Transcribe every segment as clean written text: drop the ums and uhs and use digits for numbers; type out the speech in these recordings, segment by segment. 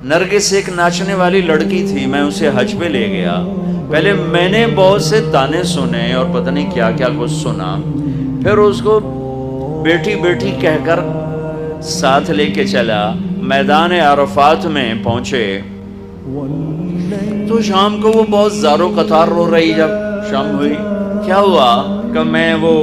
نرگس ایک ناچنے والی لڑکی تھی، میں اسے حج پہ لے گیا، پہلے میں نے بہت سے تانے سنے اور پتہ نہیں کیا کیا کچھ سنا، پھر اس کو بیٹی بیٹی کہہ کر ساتھ لے کے چلا، میدان عرفات میں پہنچے تو شام کو وہ بہت زار و قطار رو رہی، جب شام ہوئی کیا ہوا کہ میں وہ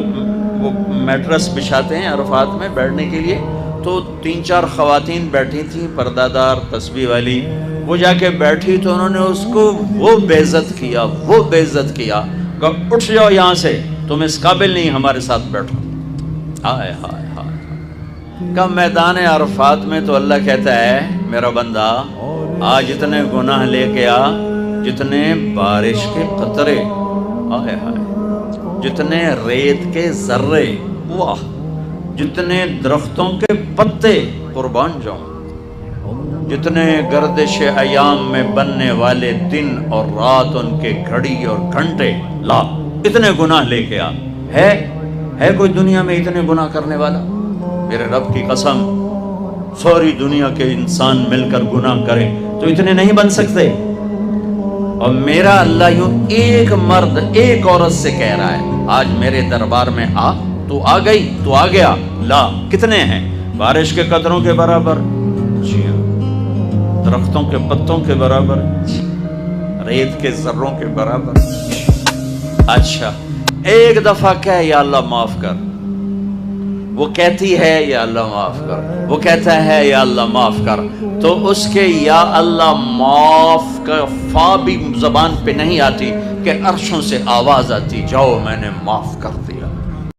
میٹرس بچھاتے ہیں عرفات میں بیٹھنے کے لیے، تو 3-4 خواتین بیٹھی تھیں پردہ دار تسبیح والی، وہ جا کے بیٹھی تو انہوں نے اس کو وہ بے عزت کیا کہ اٹھ جاؤ یہاں سے، تم اس قابل نہیں ہمارے ساتھ بیٹھو۔ ہائے ہائے ہائے، کہ میدان عرفات میں تو اللہ کہتا ہے میرا بندہ آج اتنے گناہ لے کے آ جتنے بارش کے قطرے، ہائے ہائے، جتنے ریت کے ذرے، واہ، جتنے درختوں کے پتے، قربان جاؤں، جتنے گردش ایام میں بننے والے دن اور رات، ان کے گھڑی اور گھنٹے، لا اتنے گناہ لے کے آ۔ ہے کوئی دنیا میں اتنے گناہ کرنے والا؟ میرے رب کی قسم، ساری دنیا کے انسان مل کر گناہ کریں تو اتنے نہیں بن سکتے، اور میرا اللہ یوں ایک مرد ایک عورت سے کہہ رہا ہے آج میرے دربار میں آ، تو آ گئی تو آ گیا، لا کتنے ہیں؟ بارش کے قطروں کے برابر، جی ہاں، درختوں کے پتوں کے برابر، ریت کے ذروں کے برابر۔ اچھا ایک دفعہ کہہ یا اللہ معاف کر، وہ کہتی ہے یا اللہ معاف کر، وہ کہتا ہے یا اللہ معاف کر، تو اس کے یا اللہ معاف کا فا بھی زبان پہ نہیں آتی کہ عرشوں سے آواز آتی، جاؤ میں نے معاف کر دیا۔